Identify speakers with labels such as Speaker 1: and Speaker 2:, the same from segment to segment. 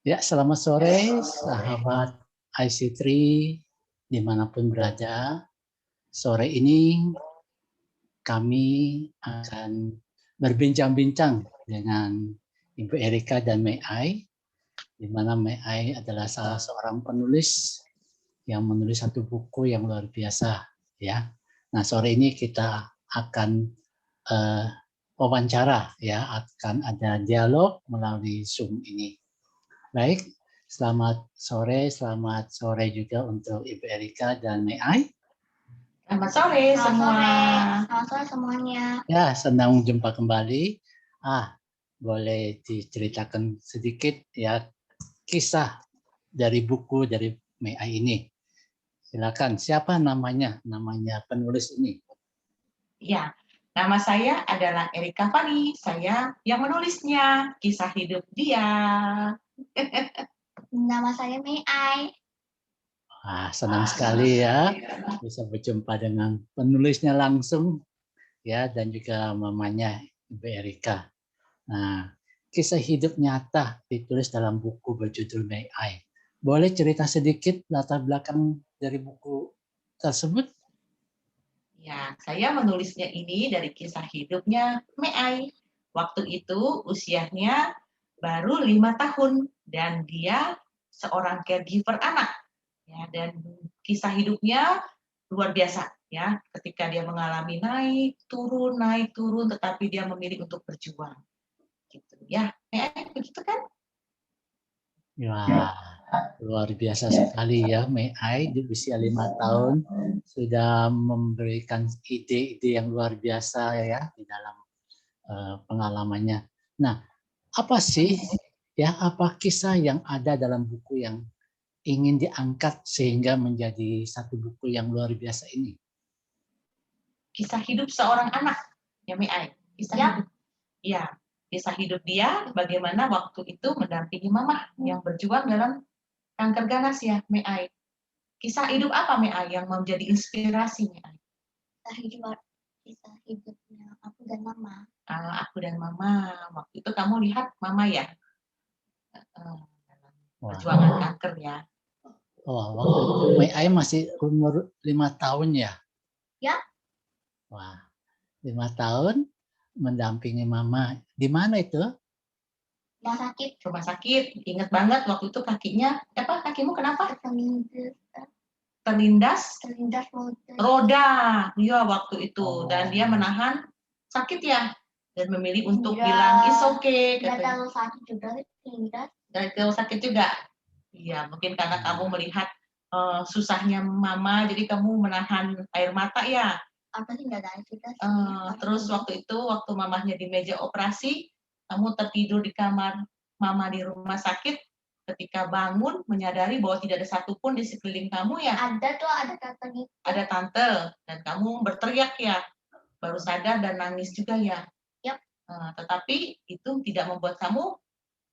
Speaker 1: Ya, selamat sore sahabat IC3 dimanapun berada. Sore ini kami akan berbincang-bincang dengan Ibu Erika dan Mei Ai, di mana Mei Ai adalah salah seorang penulis yang menulis satu buku yang luar biasa. Ya, nah sore ini kita akan wawancara, ya, akan ada dialog melalui Zoom ini. Baik, selamat sore juga untuk Ibu Erika dan Mei Ai.
Speaker 2: Selamat sore semua.
Speaker 3: Selamat sore semuanya.
Speaker 1: Ya, senang jumpa kembali. Boleh diceritakan sedikit ya kisah dari buku dari Mei Ai ini. Silakan, siapa namanya penulis ini?
Speaker 2: Ya, nama saya adalah Erika Fani. Saya yang menulisnya, kisah hidup dia.
Speaker 3: Nama saya Mei Ai.
Speaker 1: Senang sekali ya bisa berjumpa dengan penulisnya langsung ya, dan juga mamanya Ibu Erika. Nah, kisah hidup nyata ditulis dalam buku berjudul Mei Ai. Boleh cerita sedikit latar belakang dari buku tersebut?
Speaker 2: Ya, saya menulisnya ini dari kisah hidupnya Mei Ai. Waktu itu usianya baru 5 tahun dan dia seorang caregiver anak. Ya, dan kisah hidupnya luar biasa ya, ketika dia mengalami naik turun, tetapi dia memilih untuk berjuang. Gitu ya. Begitu kan?
Speaker 1: Ya, luar biasa sekali ya Mei Ai di usia 5 tahun sudah memberikan ide-ide yang luar biasa ya di dalam pengalamannya. Nah, apa sih apa kisah yang ada dalam buku yang ingin diangkat sehingga menjadi satu buku yang luar biasa ini?
Speaker 2: Kisah hidup seorang anak, ya Mei Ai. Kisah hidup dia bagaimana waktu itu mendampingi mama yang berjuang dalam kanker ganas ya Mei Ai. Kisah hidup apa Mei Ai yang menjadi inspirasi Mei Ai?
Speaker 3: Kisah hidupnya aku dan mama.
Speaker 2: Aku dan mama. Waktu itu kamu lihat mama ya, perjuangan kanker ya.
Speaker 1: Waktu itu Mei Ai masih umur 5 tahun ya?
Speaker 3: Ya.
Speaker 1: Wah, 5 tahun mendampingi mama. Di mana itu?
Speaker 2: Rumah sakit. Ingat banget waktu itu kakimu kenapa? Terlindas roda. Iya, waktu itu. Dan dia menahan sakit ya. Dan memilih untuk bilang, it's okay.
Speaker 3: Gak terlalu sakit juga.
Speaker 2: Gak terlalu sakit juga. Iya, mungkin karena kamu melihat susahnya mama, jadi kamu menahan air mata ya.
Speaker 3: Apa sih gak ada air juga sih.
Speaker 2: Terus waktu itu, waktu mamahnya di meja operasi, kamu tertidur di kamar mama di rumah sakit, ketika bangun menyadari bahwa tidak ada satupun di sekeliling kamu ya.
Speaker 3: Ada tante gitu.
Speaker 2: Ada tante, dan kamu berteriak ya, baru sadar dan nangis juga ya.
Speaker 3: Yep.
Speaker 2: Tetapi itu tidak membuat kamu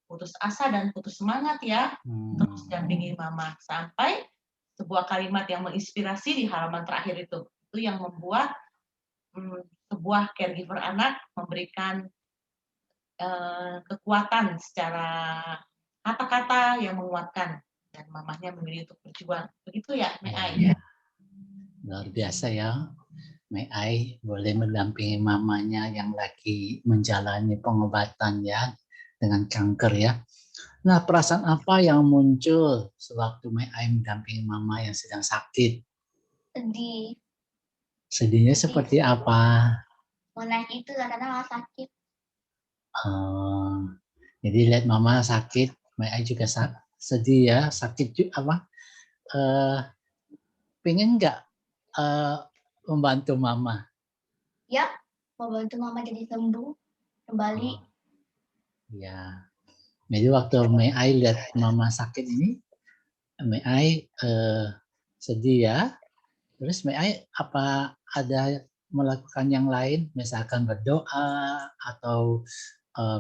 Speaker 2: putus asa dan putus semangat ya. Terus dampingi mama sampai sebuah kalimat yang menginspirasi di halaman terakhir itu yang membuat sebuah caregiver anak memberikan kekuatan secara kata-kata yang menguatkan, dan mamahnya memilih untuk berjuang. Begitu ya Mei Ai?
Speaker 1: Luar biasa ya. Mei Ai boleh mendampingi mamanya yang lagi menjalani pengobatan ya dengan kanker ya. Nah, perasaan apa yang muncul sewaktu Mei Ai mendampingi mama yang sedang sakit?
Speaker 3: Sedih.
Speaker 1: Sedihnya seperti apa?
Speaker 3: Mau naik itu karena mama sakit.
Speaker 1: Jadi lihat mama sakit, Mei Ai juga sedih ya, sakit juga apa? Pengen nggak membantu mama?
Speaker 3: Ya, mau bantu mama jadi sembuh kembali.
Speaker 1: Ya, jadi waktu Mei Ai lihat mama sakit ini, Mei Ai sedih ya. Terus Mei Ai apa ada melakukan yang lain, misalkan berdoa atau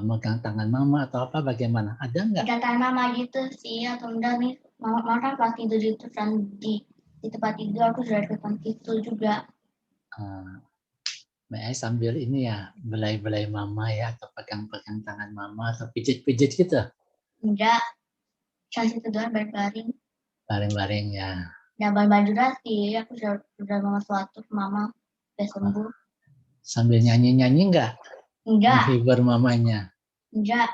Speaker 1: megang tangan mama atau apa, bagaimana? Ada nggak?
Speaker 3: Megang tangan mama gitu sih, atau enggak nih, mama kan pas tidur itu kan di tempat tidur, aku sudah depan situ juga.
Speaker 1: Mei Ai sambil ini ya, belai-belai mama ya, atau pegang-pegang tangan mama, atau pijit-pijit gitu?
Speaker 3: Enggak. Chance itu doang baring-baring.
Speaker 1: Baring-baring ya.
Speaker 3: Ya baring-baring juga sih. Aku sudah mama suatu mama udah sembuh.
Speaker 1: Sambil nyanyi-nyanyi enggak?
Speaker 3: Enggak,
Speaker 1: Menghibur mamanya.
Speaker 3: enggak.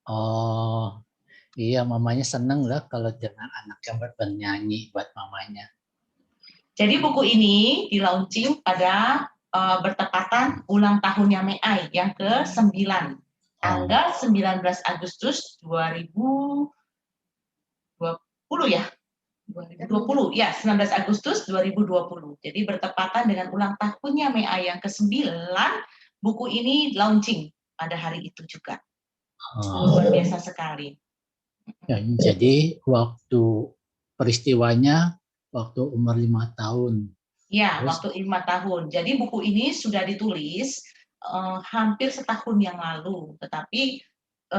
Speaker 1: Oh, iya mamanya seneng lah kalau dengan anak yang bernyanyi buat mamanya.
Speaker 2: Jadi buku ini di-launching pada bertepatan ulang tahunnya MEAI yang ke-9. Tanggal 19 Agustus 2020 ya. 2020 ya, 19 Agustus 2020. Jadi bertepatan dengan ulang tahunnya MEAI yang ke-9, buku ini launching pada hari itu juga. Luar biasa sekali.
Speaker 1: Ya, jadi waktu peristiwanya waktu umur 5 tahun.
Speaker 2: Ya,
Speaker 1: Terus?
Speaker 2: waktu 5 tahun. Jadi buku ini sudah ditulis hampir setahun yang lalu, tetapi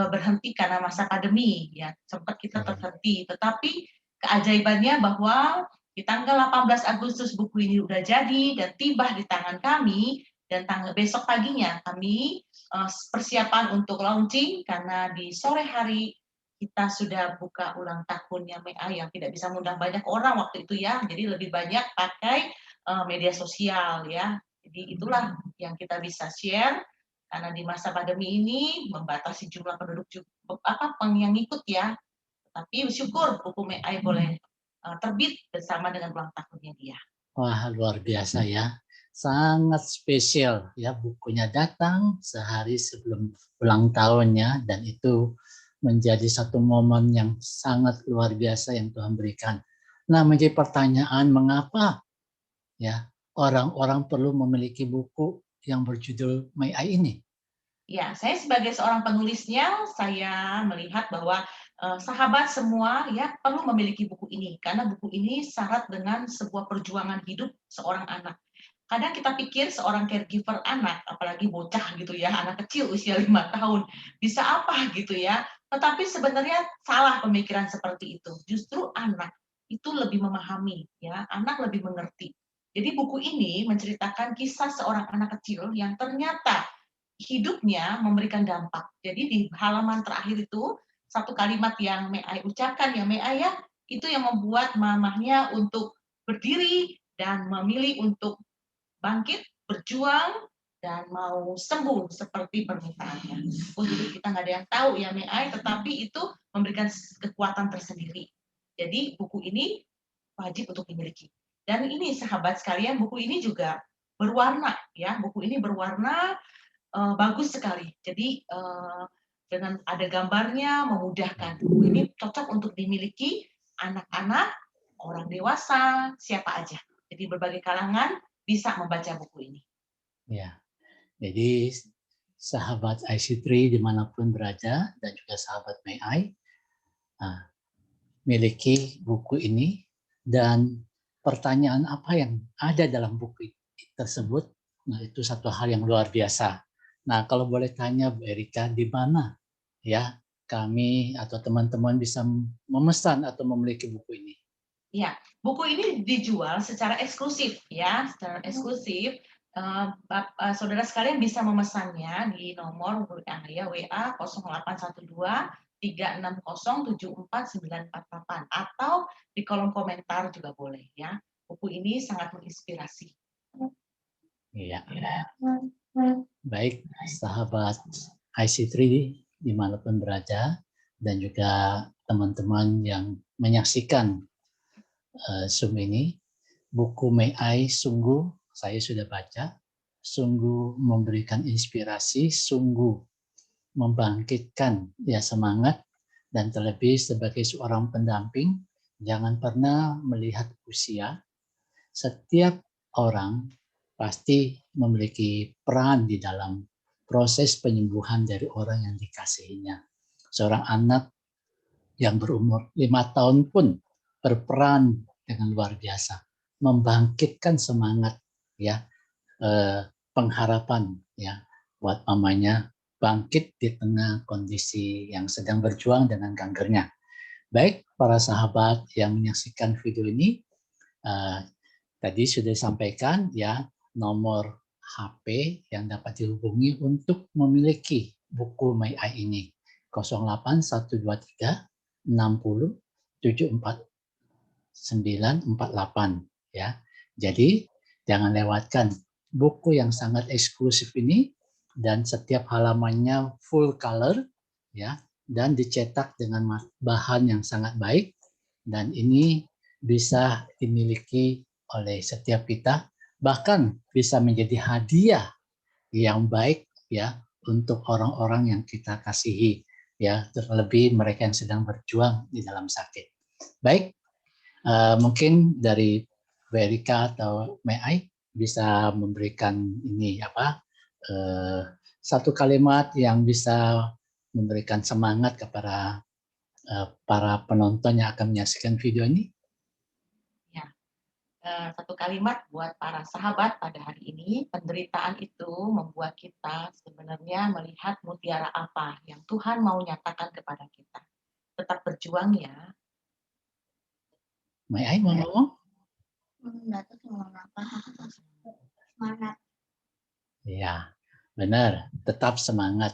Speaker 2: berhenti karena masa pandemi. Ya, sempat kita terhenti. Tetapi keajaibannya bahwa di tanggal 18 Agustus buku ini sudah jadi dan tiba di tangan kami, dan besok paginya kami persiapan untuk launching karena di sore hari kita sudah buka ulang tahunnya MEAI yang tidak bisa mengundang banyak orang waktu itu ya, jadi lebih banyak pakai media sosial ya. Jadi itulah yang kita bisa share karena di masa pandemi ini membatasi jumlah penduduk yang ikut ya. Tapi syukur buku MEAI boleh terbit bersama dengan ulang tahunnya dia.
Speaker 1: Wah, luar biasa ya. Sangat spesial ya, bukunya datang sehari sebelum ulang tahunnya dan itu menjadi satu momen yang sangat luar biasa yang Tuhan berikan. Nah, menjadi pertanyaan mengapa ya orang-orang perlu memiliki buku yang berjudul MEAI ini?
Speaker 2: Ya, saya sebagai seorang penulisnya, saya melihat bahwa sahabat semua ya perlu memiliki buku ini karena buku ini syarat dengan sebuah perjuangan hidup seorang anak. Kadang kita pikir seorang caregiver anak, apalagi bocah gitu ya, anak kecil usia 5 tahun, bisa apa gitu ya. Tetapi sebenarnya salah pemikiran seperti itu. Justru anak itu lebih memahami ya, anak lebih mengerti. Jadi buku ini menceritakan kisah seorang anak kecil yang ternyata hidupnya memberikan dampak. Jadi di halaman terakhir itu satu kalimat yang MEAI ucapkan ya MEAI ya, itu yang membuat mamahnya untuk berdiri dan memilih untuk bangkit, berjuang, dan mau sembuh seperti permintaannya. Jadi kita nggak ada yang tahu ya MEAI, tetapi itu memberikan kekuatan tersendiri. Jadi buku ini wajib untuk dimiliki. Dan ini sahabat sekalian, buku ini juga berwarna ya. Buku ini berwarna bagus sekali. Jadi dengan ada gambarnya memudahkan. Ini cocok untuk dimiliki anak-anak, orang dewasa, siapa aja. Jadi berbagai kalangan bisa membaca buku ini.
Speaker 1: Ya, jadi sahabat IC3 dimanapun berada dan juga sahabat MEAI miliki buku ini, dan pertanyaan apa yang ada dalam buku tersebut, nah itu satu hal yang luar biasa. Nah, kalau boleh tanya Bu Erika, di mana ya kami atau teman-teman bisa memesan atau memiliki buku ini?
Speaker 2: Ya, buku ini dijual secara eksklusif ya, secara eksklusif. Saudara sekalian bisa memesannya di nomor WA 0812 360 74948 atau di kolom komentar juga boleh ya. Buku ini sangat menginspirasi.
Speaker 1: Iya. Baik, sahabat IC3 dimanapun berada dan juga teman-teman yang menyaksikan Zoom ini, buku MEAI sungguh saya sudah baca, sungguh memberikan inspirasi, sungguh membangkitkan ya semangat, dan terlebih sebagai seorang pendamping, jangan pernah melihat usia. Setiap orang pasti memiliki peran di dalam proses penyembuhan dari orang yang dikasihinya. Seorang anak yang berumur 5 tahun pun berperan dengan luar biasa, membangkitkan semangat ya, pengharapan ya buat mamanya bangkit di tengah kondisi yang sedang berjuang dengan kankernya. Baik, para sahabat yang menyaksikan video ini, tadi sudah disampaikan ya nomor HP yang dapat dihubungi untuk memiliki buku MEAI ini 08123 948 ya. Jadi jangan lewatkan buku yang sangat eksklusif ini, dan setiap halamannya full color ya, dan dicetak dengan bahan yang sangat baik, dan ini bisa dimiliki oleh setiap kita, bahkan bisa menjadi hadiah yang baik ya untuk orang-orang yang kita kasihi ya, terlebih mereka yang sedang berjuang di dalam sakit. Baik, mungkin dari Bu Erika atau Mai bisa memberikan ini satu kalimat yang bisa memberikan semangat kepada para penonton yang akan menyaksikan video ini.
Speaker 2: Satu kalimat buat para sahabat pada hari ini, penderitaan itu membuat kita sebenarnya melihat mutiara apa yang Tuhan mau nyatakan kepada kita. Tetap berjuang ya.
Speaker 1: Mai mau ngomong?
Speaker 3: Semangat.
Speaker 1: Ya, benar. Tetap semangat.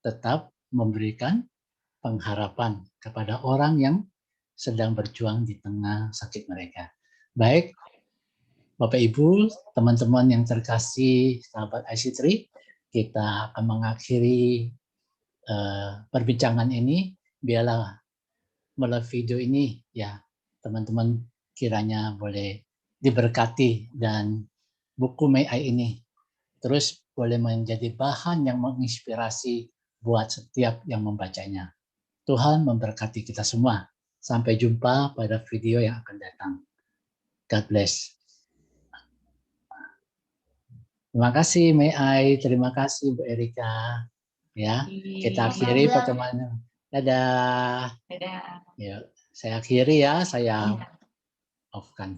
Speaker 1: Tetap memberikan pengharapan kepada orang yang sedang berjuang di tengah sakit mereka. Baik, Bapak Ibu, teman-teman yang terkasih, sahabat IC3, kita akan mengakhiri perbincangan ini. Biarlah melalui video ini ya teman-teman kiranya boleh diberkati, dan buku May I ini terus boleh menjadi bahan yang menginspirasi buat setiap yang membacanya. Tuhan memberkati kita semua. Sampai jumpa pada video yang akan datang. God bless. Terima kasih May I, terima kasih Bu Erika. Ya, kita akhiri pertemuan. Dadah.
Speaker 2: Dadah.
Speaker 1: Ya, saya akhiri ya, saya off-kan.